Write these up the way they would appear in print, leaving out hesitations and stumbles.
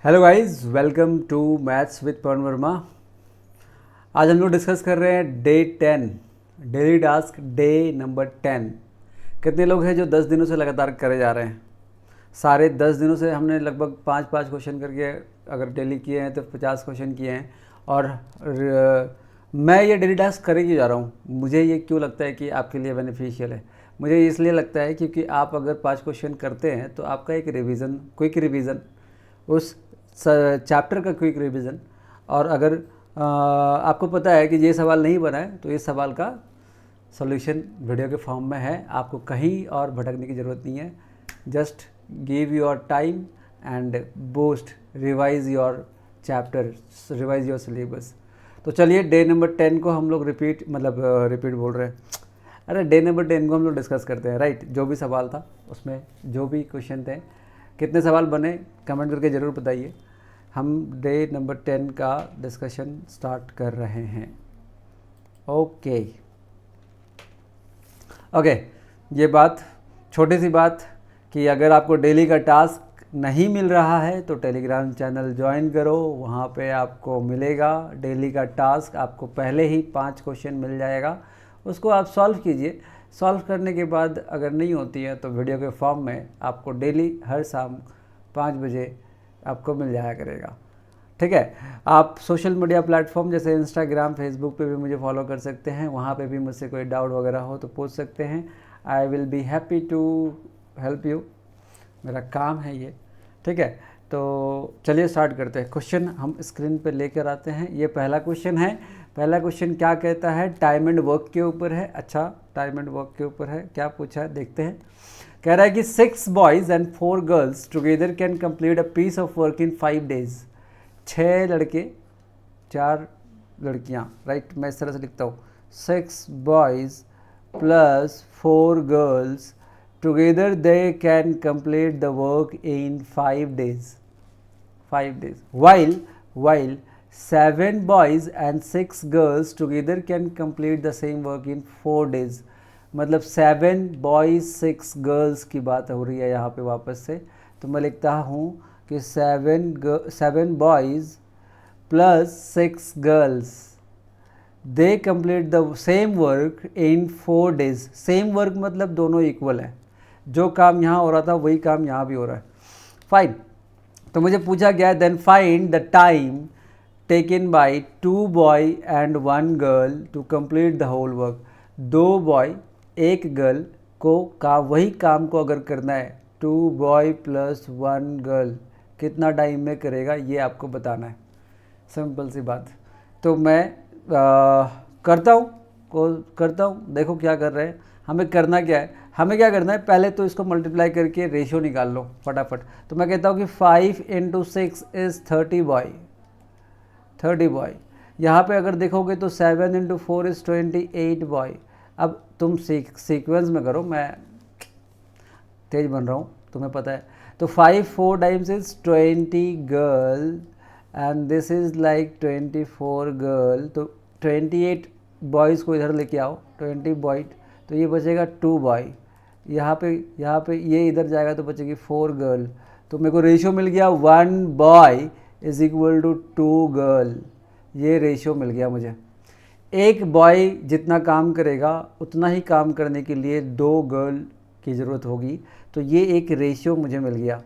Hello guys, welcome to maths with Pawan Verma. आज हम लोग डिस्कस कर रहे हैं day 10, daily task day number 10। कितने लोग हैं जो 10 दिनों से लगातार करे जा रहे हैं? सारे 10 दिनों से हमने लगभग 5-5 क्वेश्चन करके अगर डेली किए हैं तो 50 क्वेश्चन किए हैं। और मैं ये डेली टास्क करे क्यों जा रहा हूँ, मुझे ये क्यों लगता है कि आपके लिए बेनिफिशियल है? मुझे इसलिए लगता है क्योंकि आप अगर 5 क्वेश्चन करते हैं तो आपका एक रिवीजन, क्विक रिवीजन, उस चैप्टर का क्विक रिवीजन। और अगर आपको पता है कि ये सवाल नहीं बना है तो इस सवाल का सॉल्यूशन वीडियो के फॉर्म में है, आपको कहीं और भटकने की ज़रूरत नहीं है। Just give your time and boost revise your chapter, revise your syllabus. तो चलिए डे नंबर 10 को हम लोग रिपीट बोल रहे हैं, अरे डे नंबर 10 को हम लोग डिस्कस करते हैं। राइट, जो भी सवाल था उसमें जो भी क्वेश्चन थे, कितने सवाल बने कमेंट करके ज़रूर बताइए। हम डे नंबर 10 का डिस्कशन स्टार्ट कर रहे हैं। ओके, ये बात, छोटी सी बात कि अगर आपको डेली का टास्क नहीं मिल रहा है तो टेलीग्राम चैनल ज्वाइन करो, वहाँ पे आपको मिलेगा डेली का टास्क। आपको पहले ही 5 क्वेश्चन मिल जाएगा, उसको आप सॉल्व कीजिए। सॉल्व करने के बाद अगर नहीं होती है तो वीडियो के फॉर्म में आपको डेली हर शाम 5 बजे आपको मिल जाया करेगा। ठीक है, आप सोशल मीडिया प्लेटफॉर्म जैसे इंस्टाग्राम, फेसबुक पे भी मुझे फॉलो कर सकते हैं, वहाँ पे भी मुझसे कोई डाउट वगैरह हो तो पूछ सकते हैं। I will be happy to help you, मेरा काम है ये। ठीक है, तो चलिए स्टार्ट करते हैं। क्वेश्चन हम स्क्रीन पे लेकर आते हैं। ये पहला क्वेश्चन है। पहला क्वेश्चन क्या कहता है? टाइम एंड वर्क के ऊपर है। अच्छा, टाइम एंड वर्क के ऊपर है, क्या पूछा है देखते हैं। कह रहा है कि 6 boys and 4 girls together can complete a piece of work in 5 days। 6 लड़के 4 लड़कियाँ, राइट, मैं इस तरह से लिखता हूँ 6 boys plus 4 girls together they can complete the work in 5 days। 5 days while 7 boys and 6 girls together can complete the same work in 4 days। मतलब 7 boys 6 girls की बात हो रही है यहाँ पे वापस से। तो मैं लिखता हूँ कि 7 boys plus 6 girls they complete the same work in 4 days। Same work मतलब दोनों इक्वल है, जो काम यहाँ हो रहा था वही काम यहाँ भी हो रहा है। फाइन, तो मुझे पूछा गया then find the time taken by 2 boy and 1 girl to complete the whole work. 2 boy 1 girl को वही काम को अगर करना है 2 बॉय प्लस 1 गर्ल कितना टाइम में करेगा, ये आपको बताना है। सिंपल सी बात। तो मैं करता हूँ, देखो क्या कर रहे हैं। हमें करना क्या है, हमें क्या करना है, पहले तो इसको मल्टीप्लाई करके रेशियो निकाल लो फटाफट। तो मैं कहता हूँ कि 5 × 6 इज़ 30 बॉय। 30 बॉय। यहाँ पे अगर देखोगे तो 7 × 4 इज़ 28 बॉय। अब तुम सीक्वेंस में करो, मैं तेज बन रहा हूँ तुम्हें पता है। तो 5 4 times is 20 girl and this is like 24 girl. तो 28 बॉयज़ को इधर लेके आओ, 20 बॉय, तो ये बचेगा 2 बॉय। यहाँ पे ये इधर जाएगा तो बचेगी 4 गर्ल। तो मेरे को रेशियो मिल गया 1 boy is equal to 2 girl. ये रेशियो मिल गया मुझे। एक बॉय जितना काम करेगा उतना ही काम करने के लिए 2 गर्ल की ज़रूरत होगी। तो ये एक रेशियो मुझे मिल गया।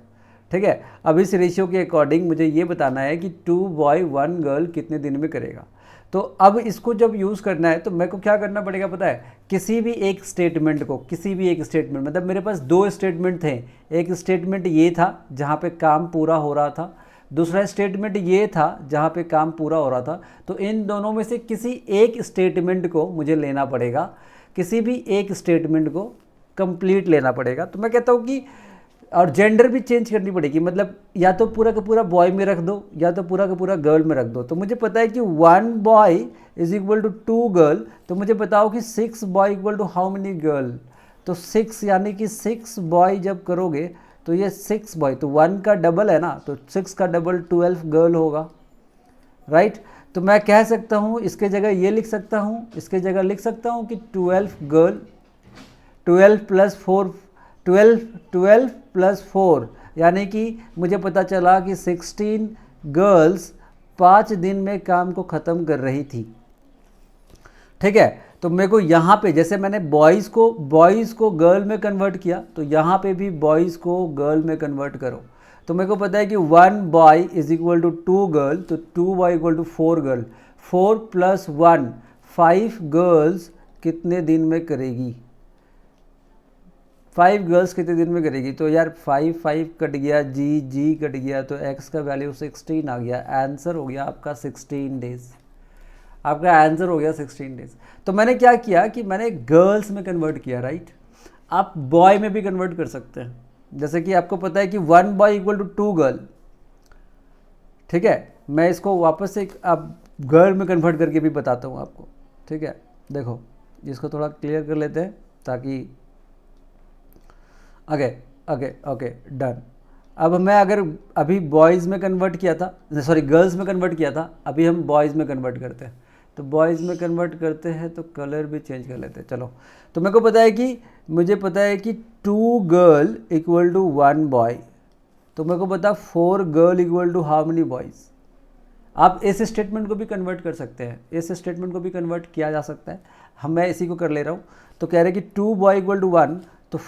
ठीक है, अब इस रेशियो के अकॉर्डिंग मुझे ये बताना है कि 2 बॉय 1 गर्ल कितने दिन में करेगा। तो अब इसको जब यूज़ करना है तो मेरे को क्या करना पड़ेगा पता है? किसी भी एक स्टेटमेंट मतलब मेरे पास 2 स्टेटमेंट थे। एक स्टेटमेंट ये था जहाँ पे काम पूरा हो रहा था, दूसरा स्टेटमेंट ये था जहाँ पे काम पूरा हो रहा था। तो इन दोनों में से किसी एक स्टेटमेंट को मुझे लेना पड़ेगा, किसी भी एक स्टेटमेंट को कंप्लीट लेना पड़ेगा। तो मैं कहता हूँ कि और जेंडर भी चेंज करनी पड़ेगी, मतलब या तो पूरा का पूरा बॉय में रख दो या तो पूरा का पूरा गर्ल में रख दो। तो मुझे पता है कि 1 boy is equal to 2 girl. तो मुझे बताओ कि 6 boy equal to how many girl. तो 6 यानी कि 6 बॉय जब करोगे तो ये 6 बॉय, तो 1 का डबल है ना, तो 6 का डबल 12 गर्ल होगा, राइट। तो मैं कह सकता हूँ इसके जगह ये लिख सकता हूँ, इसके जगह लिख सकता हूँ कि 12 गर्ल, 12 प्लस 4 12 प्लस 4 यानी कि मुझे पता चला कि 16 गर्ल्स 5 दिन में काम को ख़त्म कर रही थी। ठीक है, तो मेरे को यहाँ पे जैसे मैंने बॉयज़ को गर्ल में कन्वर्ट किया, तो यहाँ पे भी बॉयज़ को गर्ल में कन्वर्ट करो। तो मेरे को पता है कि 1 boy is equal to 2 girl, तो 2 boy equal to 4 girl. 4 + 1 5 girls कितने दिन में करेगी? 5 गर्ल्स कितने दिन में करेगी? तो यार 5 कट गया, जी कट गया, तो x का वैल्यू 16 आ गया। आंसर हो गया आपका 16 डेज। आपका आंसर हो गया 16 डेज। तो मैंने क्या किया कि मैंने गर्ल्स में कन्वर्ट किया, राइट। आप बॉय में भी कन्वर्ट कर सकते हैं, जैसे कि आपको पता है कि 1 बॉय इक्वल टू 2 गर्ल। ठीक है, मैं इसको वापस से अब गर्ल में कन्वर्ट करके भी बताता हूँ आपको। ठीक है, देखो इसको थोड़ा क्लियर कर लेते हैं ताकि ओके डन। अब मैं अगर अभी बॉयज़ में कन्वर्ट किया था, सॉरी गर्ल्स में कन्वर्ट किया था, अभी हम बॉयज़ में कन्वर्ट करते हैं। तो बॉयज़ में कन्वर्ट करते हैं तो कलर भी चेंज कर लेते हैं। चलो, तो मेरे को पता है कि मुझे पता है कि 2 गर्ल इक्वल टू 1 बॉय, तो मेरे को पता 4 girl equal to how many boys. आप इस स्टेटमेंट को भी कन्वर्ट कर सकते हैं, इस स्टेटमेंट को भी कन्वर्ट किया जा सकता है। मैं इसी को कर ले रहा हूँ। तो कह रहे हैं कि 2 बॉय इक्वल टू 1, तो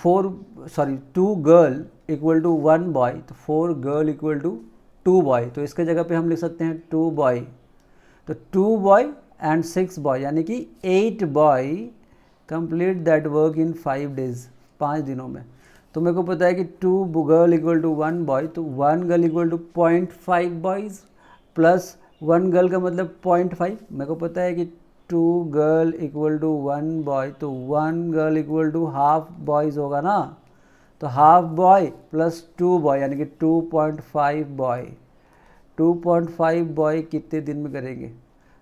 2 गर्ल इक्वल टू 1 बॉय, तो 4 गर्ल इक्वल टू 2 बॉय। तो इसके जगह पे हम लिख सकते हैं 2 बॉय, तो 2 बॉय एंड 6 बॉय, यानी कि 8 boy complete that work in 5 days, 5 दिनों में। तो मेरे को पता है कि 2 गर्ल इक्वल टू 1 बॉय, तो 1 girl equal to 0.5 boys plus 1 girl का मतलब 0.5। मेरे को पता है कि 2 गर्ल इक्वल टू 1 बॉय, तो 1 girl equal to half boys होगा ना। तो हाफ बॉय प्लस 2 बॉय यानी कि 2.5 बॉय। 2.5 बॉय कितने दिन में करेंगे?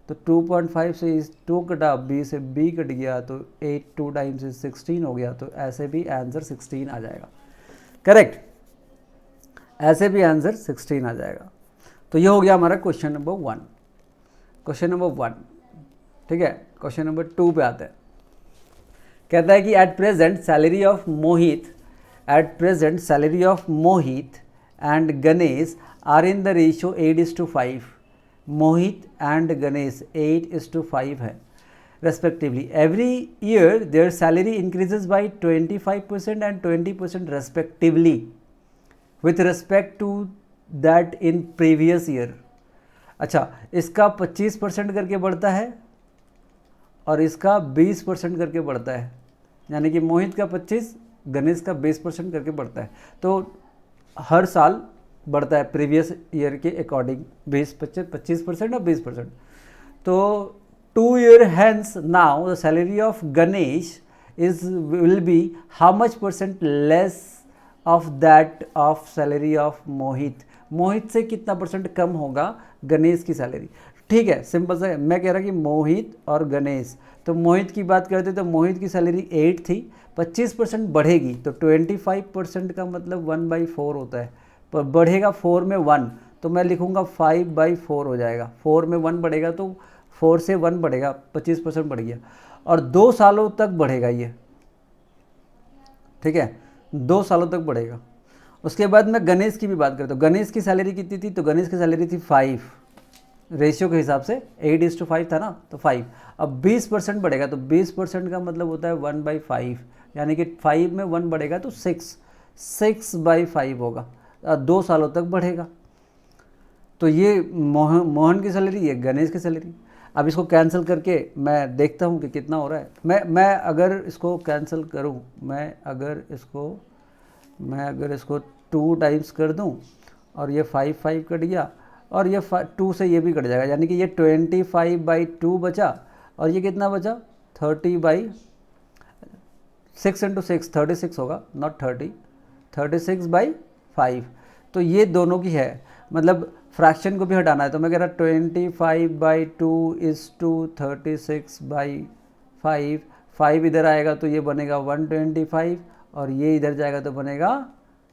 तो 2.5 से 2 कटा, b से b कट गया, तो 8 2 टाइम्स 16 हो गया। तो ऐसे भी आंसर 16 आ जाएगा। करेक्ट, ऐसे भी आंसर 16 आ जाएगा। तो ये हो गया हमारा क्वेश्चन नंबर 1। क्वेश्चन नंबर 1, ठीक है। क्वेश्चन नंबर 2 पे आते हैं। कहता है कि at present salary of Mohit and Ganesh are in the ratio 8:5। Mohit and Ganesh 8:5 है respectively. Every year their salary increases by 25% and 20% respectively with respect to that in previous year. अच्छा, इसका 25% करके बढ़ता है और इसका 20% करके बढ़ता है, यानी कि मोहित का 25, गणेश का 20% करके बढ़ता है। तो हर साल बढ़ता है प्रीवियस ईयर के अकॉर्डिंग 25% और 20%। तो 2 years hence now the salary of Ganesh will be how much % less of that of salary of मोहित। मोहित से कितना % कम होगा गणेश की सैलरी? ठीक है, सिंपल सा। मैं कह रहा कि मोहित और गणेश, तो मोहित की बात करते तो मोहित की सैलरी 8 थी, 25% बढ़ेगी, तो 25% का मतलब 1/4 होता है। पर बढ़ेगा 4 में 1, तो मैं लिखूँगा 5/4 हो जाएगा। 4 में 1 बढ़ेगा तो 4 से 1 बढ़ेगा, 25% बढ़ गया, और 2 सालों तक बढ़ेगा ये। ठीक है, 2 सालों तक बढ़ेगा। उसके बाद मैं गणेश की भी बात करता हूँ। गणेश की सैलरी कितनी थी? तो गणेश की सैलरी थी 5, रेशियो के हिसाब से 8:5 था ना, तो 5। अब 20% बढ़ेगा, तो 20% का मतलब होता है 1/5, यानी कि 5 में 1 बढ़ेगा तो 6/5 होगा। 2 सालों तक बढ़ेगा। तो ये मोहन की सैलरी, ये गणेश की सैलरी। अब इसको कैंसिल करके मैं देखता हूँ कि कितना हो रहा है। मैं अगर इसको कैंसिल करूँ, मैं अगर इसको 2 टाइम्स कर दूँ और ये 5 कट गया, और ये 2 से ये भी कट जाएगा, यानी कि ये 25/2 बचा, और ये कितना बचा? 30/6 × 6 36 होगा, नॉट 30, 36/5। तो ये दोनों की है, मतलब फ्रैक्शन को भी हटाना है। तो मैं कह रहा 25/2 इज टू 36/5। 5 इधर आएगा तो ये बनेगा 125, और ये इधर जाएगा तो बनेगा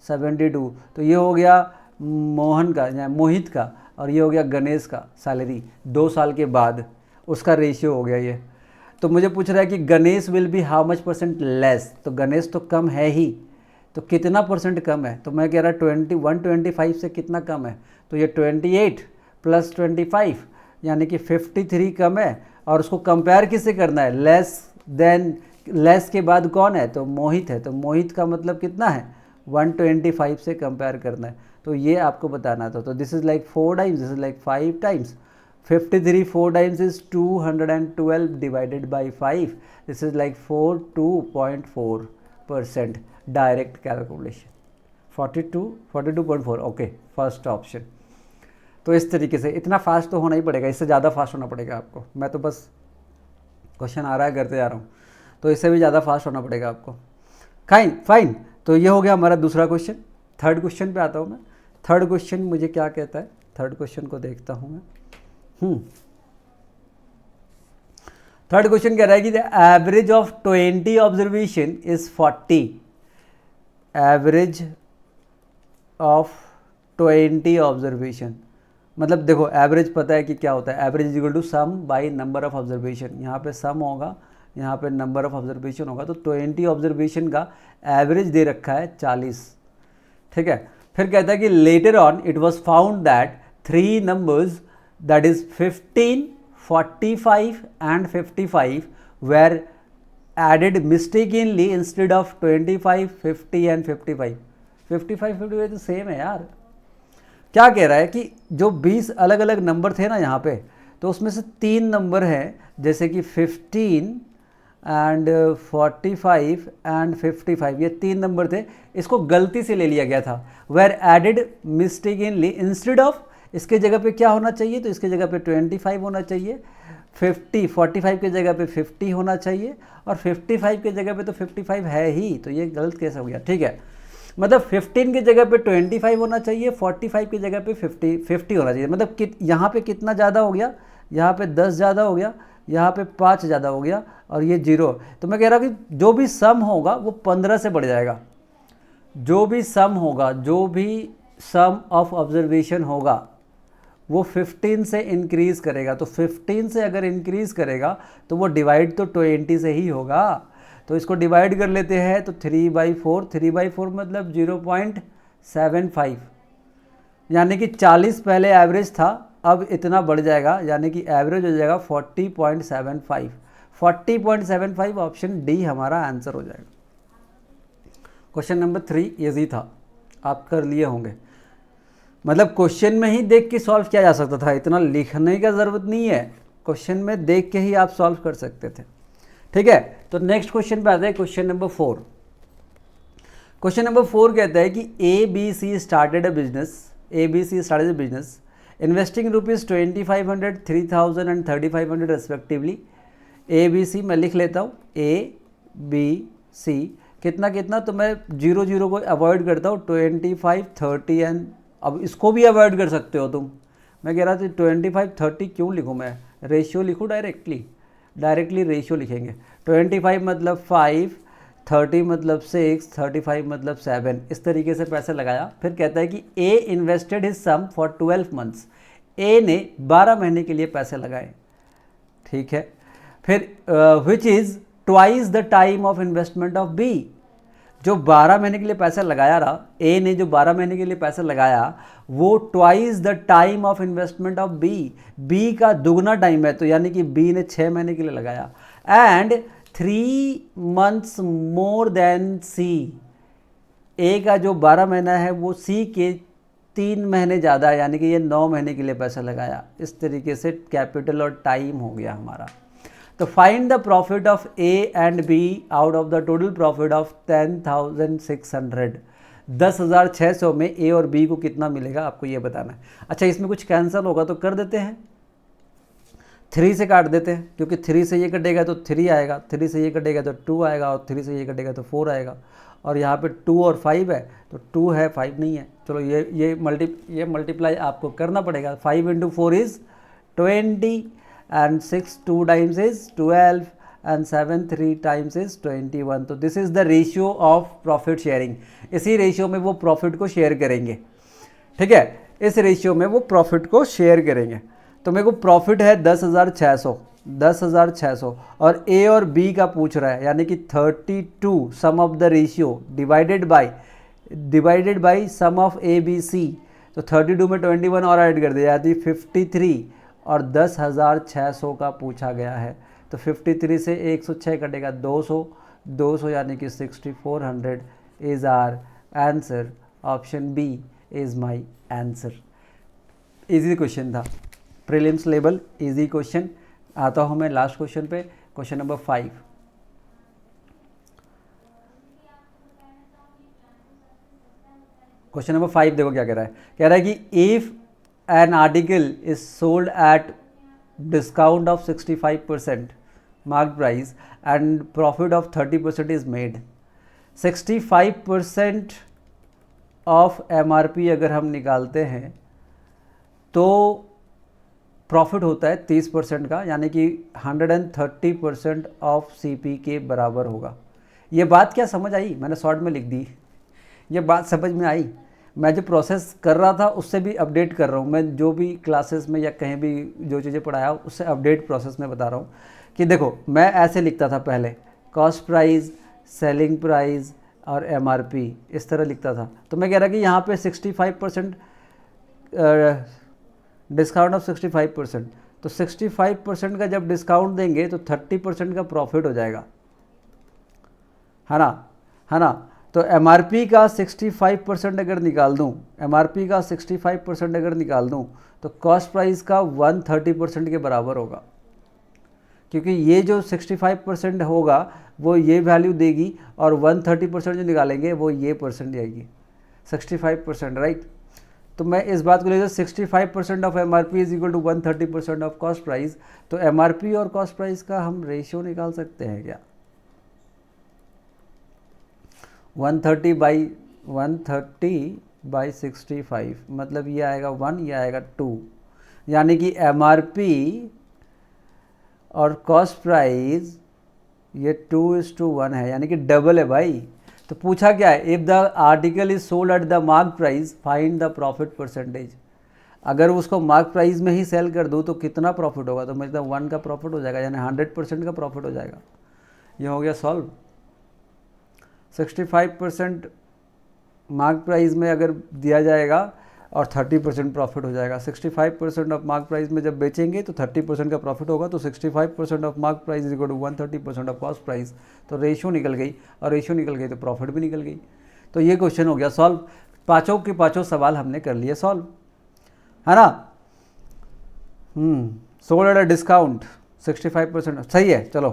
72। तो ये हो गया मोहन का या मोहित का, और ये हो गया गणेश का सैलरी 2 साल के बाद, उसका रेशियो हो गया ये। तो मुझे पूछ रहा है कि Ganesh will be how much % less. तो गणेश तो कम है ही, तो कितना परसेंट कम है, तो मैं कह रहा 125 से कितना कम है, तो ये 28 प्लस 25 यानी कि 53 कम है। और उसको कंपेयर किससे करना है, लेस देन, लेस के बाद कौन है, तो मोहित है, तो मोहित का मतलब कितना है 125 से कंपेयर करना है, तो ये आपको बताना था। तो this is like 4 times, this is like 5 times, 53 4 times is 212 divided by 5, this is like 42.4% direct calculation, 42.4, okay, first option. तो इस तरीके से इतना फास्ट तो होना ही पड़ेगा, इससे ज़्यादा फास्ट होना पड़ेगा आपको, मैं तो बस क्वेश्चन आ रहा है करते जा रहा हूँ, तो इससे भी ज़्यादा फास्ट होना पड़ेगा आपको। फाइन। तो ये हो गया हमारा दूसरा क्वेश्चन। थर्ड क्वेश्चन पे आता हूँ मैं। थर्ड क्वेश्चन मुझे क्या कहता है, थर्ड क्वेश्चन को देखता हूँ मैं। थर्ड क्वेश्चन कह रहा है कि the average of 20 observation is 40, average of 20 observation, मतलब देखो एवरेज पता है कि क्या होता है, average is equal to sum by number of observation, यहाँ पे सम होगा, यहाँ पे नंबर ऑफ ऑब्जर्वेशन होगा, तो 20 ऑब्जर्वेशन का एवरेज दे रखा है 40, ठीक है। फिर कहता है कि later on it was found that 3 numbers that is 15, 45 and 55 were added mistakenly instead of 25, 50 and 55। 55 तो सेम है यार। क्या कह रहा है कि जो 20 अलग अलग नंबर थे ना यहाँ पे, तो उसमें से 3 नंबर हैं जैसे कि 15 एंड 45 एंड 55, ये 3 नंबर थे, इसको गलती से ले लिया गया था। Were added mistakenly instead of, इसके जगह पे क्या होना चाहिए, तो इसके जगह पे 25 होना चाहिए, 45 की जगह पे 50 होना चाहिए, और 55 की जगह पे तो 55 है ही, तो ये गलत कैसे हो गया, ठीक है। मतलब 15 की जगह पे 25 होना चाहिए, 45 की जगह पे 50 होना चाहिए, मतलब यहाँ पे कितना ज़्यादा हो गया, यहाँ पे 10 ज़्यादा हो गया, यहाँ पे 5 ज़्यादा हो गया, और ये 0। तो मैं कह रहा हूँ कि जो भी सम होगा वो 15 से बढ़ जाएगा, जो भी सम होगा, जो भी सम ऑफ ऑब्जर्वेशन होगा वो 15 से इंक्रीज करेगा, तो 15 से अगर इंक्रीज करेगा तो वो डिवाइड तो 20 से ही होगा, तो इसको डिवाइड कर लेते हैं, तो 3/4, 3/4 मतलब 0.75, यानी कि 40 पहले एवरेज था, अब इतना बढ़ जाएगा, यानी कि एवरेज हो जाएगा 40.75, 40.75, ऑप्शन डी हमारा आंसर हो जाएगा। क्वेश्चन नंबर 3 इजी था, आप कर लिए होंगे, मतलब क्वेश्चन में ही देख के सॉल्व किया जा सकता था, इतना लिखने का ज़रूरत नहीं है, क्वेश्चन में देख के ही आप सॉल्व कर सकते थे, ठीक है। तो नेक्स्ट क्वेश्चन पे आता है क्वेश्चन नंबर 4। क्वेश्चन नंबर 4 कहता है कि ABC started a business investing ₹2500, 3000 and 3500 respectively. ABC मैं लिख लेता हूँ, ABC कितना कितना, तो मैं 0 को अवॉइड करता हूँ, 25, 30 एंड, अब इसको भी अवॉइड कर सकते हो तुम, मैं कह रहा था 25, 30 क्यों लिखूँ मैं, रेशियो लिखूँ, डायरेक्टली रेशियो लिखेंगे, 25 मतलब 5, 30 मतलब 6, 35 मतलब 7, इस तरीके से पैसे लगाया। फिर कहता है कि A invested his sum for 12 months, A ने 12 महीने के लिए पैसे लगाए, ठीक है। फिर which is twice the time of investment of B, जो 12 महीने के लिए पैसा लगाया रहा, ए ने जो 12 महीने के लिए पैसा लगाया वो twice the time of investment of B का दुगना टाइम है, तो यानी कि बी ने 6 महीने के लिए लगाया, एंड 3 मंथ्स मोर देन सी, ए का जो 12 महीना है वो सी के 3 महीने ज़्यादा है, यानी कि ये 9 महीने के लिए पैसा लगाया। इस तरीके से कैपिटल और टाइम हो गया हमारा। तो find the profit of A and be out of the total profit of 10,600, 10,600 में ए और बी को कितना मिलेगा, आपको ये बताना है। अच्छा, इसमें कुछ कैंसिल होगा तो कर देते हैं, 3 से काट देते हैं, क्योंकि 3 से ये कटेगा तो 3 आएगा, 3 से ये कटेगा तो 2 आएगा, और 3 से ये कटेगा तो 4 आएगा, और यहाँ पे 2 और 5 है, तो 2 है 5 नहीं है। चलो ये मल्टीप्लाई आपको करना पड़ेगा, 5 × 4 is 20, and 6 2 times is 12, and 7 3 times is 21। तो this is the ratio of profit sharing, इसी रेशियो में वो प्रॉफिट को शेयर करेंगे, ठीक है, इस रेशियो में वो प्रॉफिट को शेयर करेंगे। तो मेरे को प्रॉफिट है 10,600, 10,600 और ए और बी का पूछ रहा है, यानी कि 32 sum of the ratio divided by sum of A B C. तो 32 में 21 और ऐड कर दिया यानी 53 और 10,600 का पूछा गया है। तो 53 से 106 कटेगा 200 यानी कि 6400 is our answer. Option B is my answer. Easy question था, प्रीलिम्स लेवल इजी क्वेश्चन। आता हूँ मैं लास्ट क्वेश्चन पे, क्वेश्चन नंबर 5। क्वेश्चन नंबर 5 देखो क्या कह रहा है कि if an article is sold at discount of 65% mark price and profit of 30% is made. 65% of MRP अगर हम निकालते हैं तो प्रॉफिट होता है 30% का, यानी कि 130% ऑफ CP के बराबर होगा। ये बात क्या समझ आई? मैंने शॉर्ट में लिख दी, ये बात समझ में आई। मैं जो प्रोसेस कर रहा था उससे भी अपडेट कर रहा हूँ। मैं जो भी क्लासेस में या कहीं भी जो चीज़ें पढ़ाया उससे अपडेट प्रोसेस में बता रहा हूँ कि देखो मैं ऐसे लिखता था पहले, कॉस्ट प्राइस, सेलिंग प्राइस और MRP, इस तरह लिखता था। तो मैं कह रहा कि यहाँ पे 65% डिस्काउंट ऑफ 65%, तो 65% का जब डिस्काउंट देंगे तो 30% का प्रॉफिट हो जाएगा, है ना। तो MRP का 65% अगर निकाल दूँ, MRP का 65% अगर निकाल दूँ तो कॉस्ट प्राइस का 130% के बराबर होगा, क्योंकि ये जो 65% होगा वो ये वैल्यू देगी और 130% जो निकालेंगे वो ये परसेंट आएगी, 65%, राइट। तो मैं इस बात को ले 65% of MRP is equal to 130% of cost price. तो MRP और कॉस्ट प्राइस का हम रेशियो निकाल सकते हैं क्या? 130 बाई 65, मतलब ये आएगा 1, ये आएगा 2, यानी कि MRP और कॉस्ट प्राइस ये 2:1 है, यानी कि डबल है भाई। तो पूछा क्या है, if the article is sold at the mark price find the profit percentage. अगर उसको मार्क प्राइस में ही सेल कर दूँ तो कितना प्रॉफिट होगा? तो मतलब 1 का प्रॉफिट हो जाएगा, यानी 100% का प्रॉफिट हो जाएगा। ये हो गया सॉल्व। 65% मार्क प्राइस में अगर दिया जाएगा और 30% प्रॉफिट हो जाएगा। 65% ऑफ मार्क प्राइस में जब बेचेंगे तो 30% का प्रॉफिट होगा। तो 65% of mark price is equal to 130% of cost price. तो रेशियो निकल गई, और रेशियो निकल गई तो प्रॉफिट भी निकल गई। तो ये क्वेश्चन हो गया सॉल्व। पाँचों के पाँचों सवाल हमने कर लिए सॉल्व, है ना। सोल्ड एट अ डिस्काउंट 65%, सही है। चलो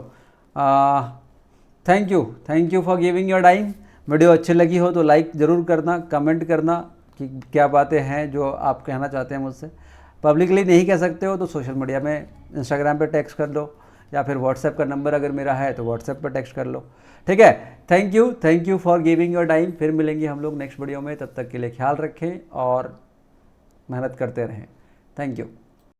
thank you for giving your time. Video अच्छी लगी हो तो लाइक ज़रूर करना, कमेंट करना कि क्या बातें हैं जो आप कहना चाहते हैं मुझसे। पब्लिकली नहीं कह सकते हो तो सोशल मीडिया में, इंस्टाग्राम पे टेक्स्ट कर लो, या फिर व्हाट्सएप का नंबर अगर मेरा है तो व्हाट्सएप पर टेक्स्ट कर लो, ठीक है। Thank you for giving your time. फिर मिलेंगे हम लोग नेक्स्ट वीडियो में, तब तक के लिए ख्याल रखें और मेहनत करते रहें। Thank you.